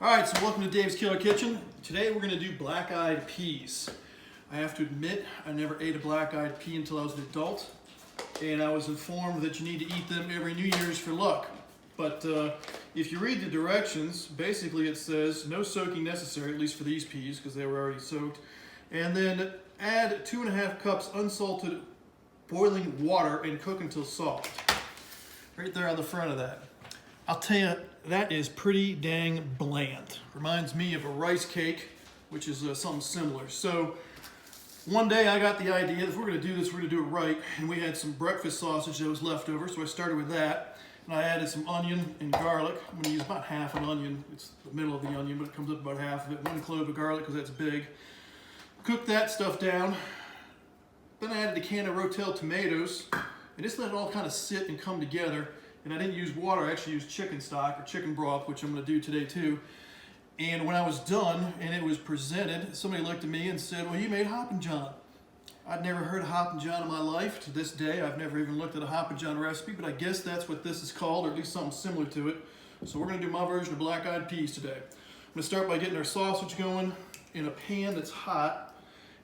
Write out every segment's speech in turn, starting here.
Alright, so welcome to Dave's Killer Kitchen. Today we're going to do black-eyed peas. I have to admit, I never ate a black-eyed pea until I was an adult, and I was informed that you need to eat them every New Year's for luck. But if you read the directions, basically it says no soaking necessary, at least for these peas, because they were already soaked. And then add 2.5 cups unsalted boiling water and cook until soft. Right there on the front of that. I'll tell you, that is pretty dang bland. Reminds me of a rice cake, which is something similar. So one day I got the idea that if we're going to do this, we're going to do it right. And we had some breakfast sausage that was left over, so I started with that. And I added some onion and garlic. I'm going to use about half an onion. It's the middle of the onion, but it comes up about half of it. 1 clove of garlic, because that's big. Cook that stuff down. Then I added a can of Rotel tomatoes. And just let it all kind of sit and come together. And I didn't use water, I actually used chicken stock or chicken broth, which I'm going to do today too. And when I was done and it was presented, somebody looked at me and said, well, you made Hoppin John. I'd never heard of Hoppin John in my life. To this day, I've never even looked at a Hoppin John recipe, but I guess that's what this is called, or at least something similar to it. So we're going to do my version of black-eyed peas today. I'm going to start by getting our sausage going in a pan that's hot.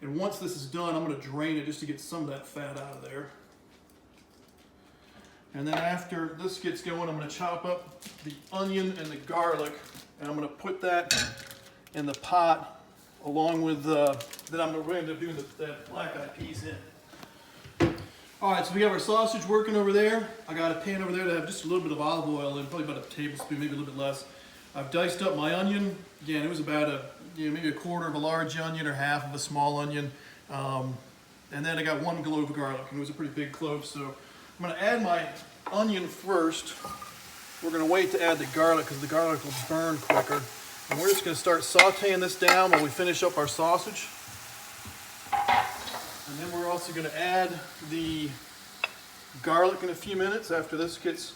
And once this is done, I'm going to drain it just to get some of that fat out of there. And then after this gets going, I'm going to chop up the onion and the garlic, and I'm going to put that in the pot along with that I'm going to end up doing that black-eyed peas in. All right, so we have our sausage working over there. I got a pan over there to have just a little bit of olive oil in, probably about a tablespoon, maybe a little bit less. I've diced up my onion. Again, it was about maybe 1/4 of a large onion or half of a small onion. And then I got 1 clove of garlic, and it was a pretty big clove, so I'm going to add my onion first. We're going to wait to add the garlic because the garlic will burn quicker. And we're just going to start sauteing this down while we finish up our sausage. And then we're also going to add the garlic in a few minutes after this gets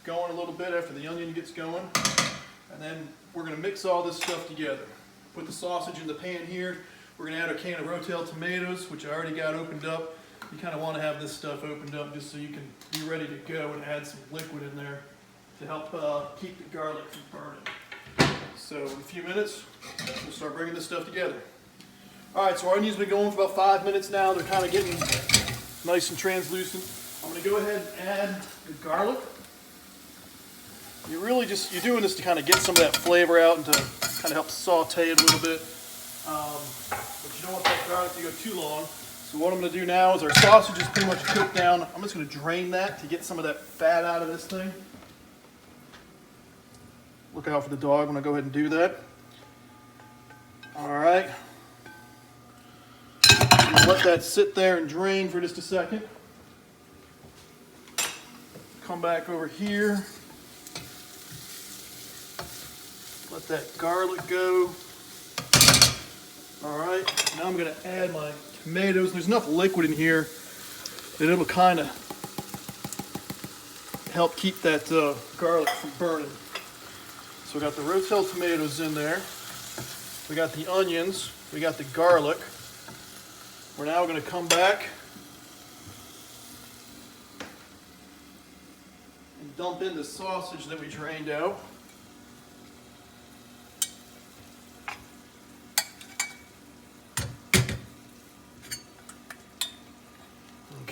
going a little bit, after the onion gets going. And then we're going to mix all this stuff together. Put the sausage in the pan here. We're going to add a can of Rotel tomatoes, which I already got opened up. You kind of want to have this stuff opened up just so you can be ready to go and add some liquid in there to help keep the garlic from burning. So in a few minutes, we'll start bringing this stuff together. All right, so our onion's been going for about 5 minutes now. They're kind of getting nice and translucent. I'm going to go ahead and add the garlic. You're doing this to kind of get some of that flavor out and to kind of help saute it a little bit. But you don't want that garlic to go too long. So what I'm going to do now is our sausage is pretty much cooked down. I'm just going to drain that to get some of that fat out of this thing. Look out for the dog when I go ahead and do that. All right. I'm going to let that sit there and drain for just a second. Come back over here. Let that garlic go. All right. Now I'm going to add my tomatoes. There's enough liquid in here that it'll kind of help keep that garlic from burning. So we got the Rotel tomatoes in there. We got the onions. We got the garlic. We're now going to come back and dump in the sausage that we drained out.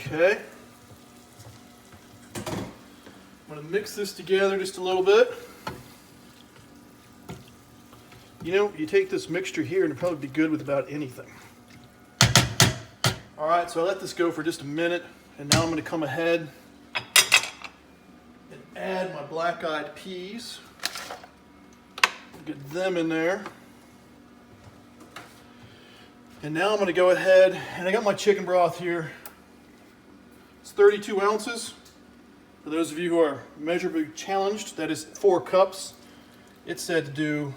Okay. I'm going to mix this together just a little bit. You know, you take this mixture here and it'll probably be good with about anything. All right, so I let this go for just a minute, and now I'm going to come ahead and add my black-eyed peas. Get them in there. And now I'm going to go ahead, and I got my chicken broth here. It's 32 ounces. For those of you who are measurably challenged, that is 4 cups. It said to do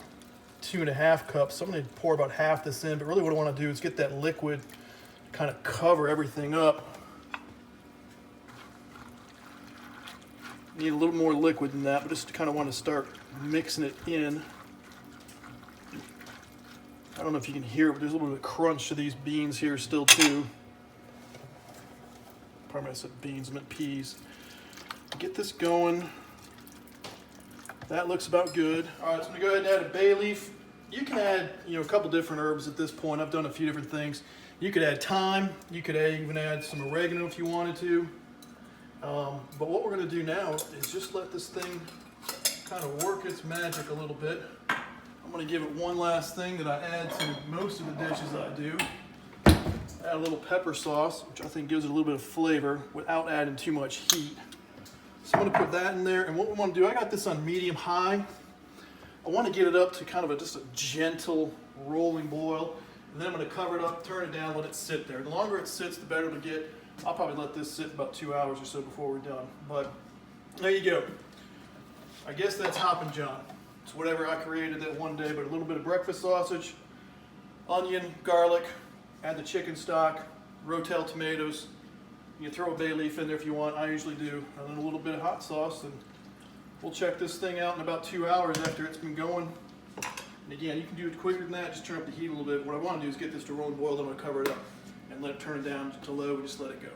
2.5 cups, so I'm going to pour about half this in, but really what I want to do is get that liquid to kind of cover everything up. Need a little more liquid than that, but just kind of want to start mixing it in. I don't know if you can hear it, but there's a little bit of crunch to these beans here still too. Pardon me, I said beans, I meant peas. Get this going. That looks about good. All right, so I'm gonna go ahead and add a bay leaf. You can add, a couple different herbs at this point. I've done a few different things. You could add thyme. You could even add some oregano if you wanted to. But what we're gonna do now is just let this thing kind of work its magic a little bit. I'm gonna give it one last thing that I add to most of the dishes I do. Add a little pepper sauce, which I think gives it a little bit of flavor without adding too much heat. So I'm gonna put that in there, and what we wanna do, I got this on medium-high. I wanna get it up to kind of just a gentle rolling boil, and then I'm gonna cover it up, turn it down, let it sit there. The longer it sits, the better it'll get. I'll probably let this sit about 2 hours or so before we're done, but there you go. I guess that's Hoppin John. It's whatever I created that one day, but a little bit of breakfast sausage, onion, garlic, add the chicken stock, rotel tomatoes. You can throw a bay leaf in there if you want. I usually do. And then a little bit of hot sauce, and we'll check this thing out in about 2 hours after it's been going. And again, you can do it quicker than that. Just turn up the heat a little bit. What I want to do is get this to rolling boil. Then I'm going to cover it up and let it turn down to low and just let it go.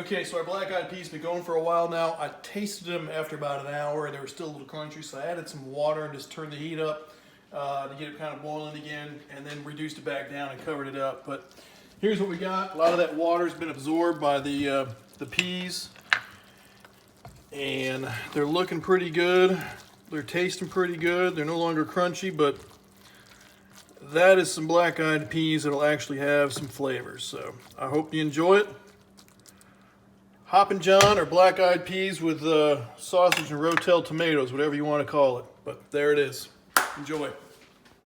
Okay, so our black-eyed peas have been going for a while now. I tasted them after about an hour, and they were still a little crunchy, so I added some water and just turned the heat up to get it kind of boiling again, and then reduced it back down and covered it up. But here's what we got. A lot of that water's been absorbed by the peas, and they're looking pretty good. They're tasting pretty good. They're no longer crunchy, but that is some black-eyed peas that'll actually have some flavors. So I hope you enjoy it. Hoppin John, or black-eyed peas with sausage and rotel tomatoes, whatever you want to call it. But there it is. Enjoy.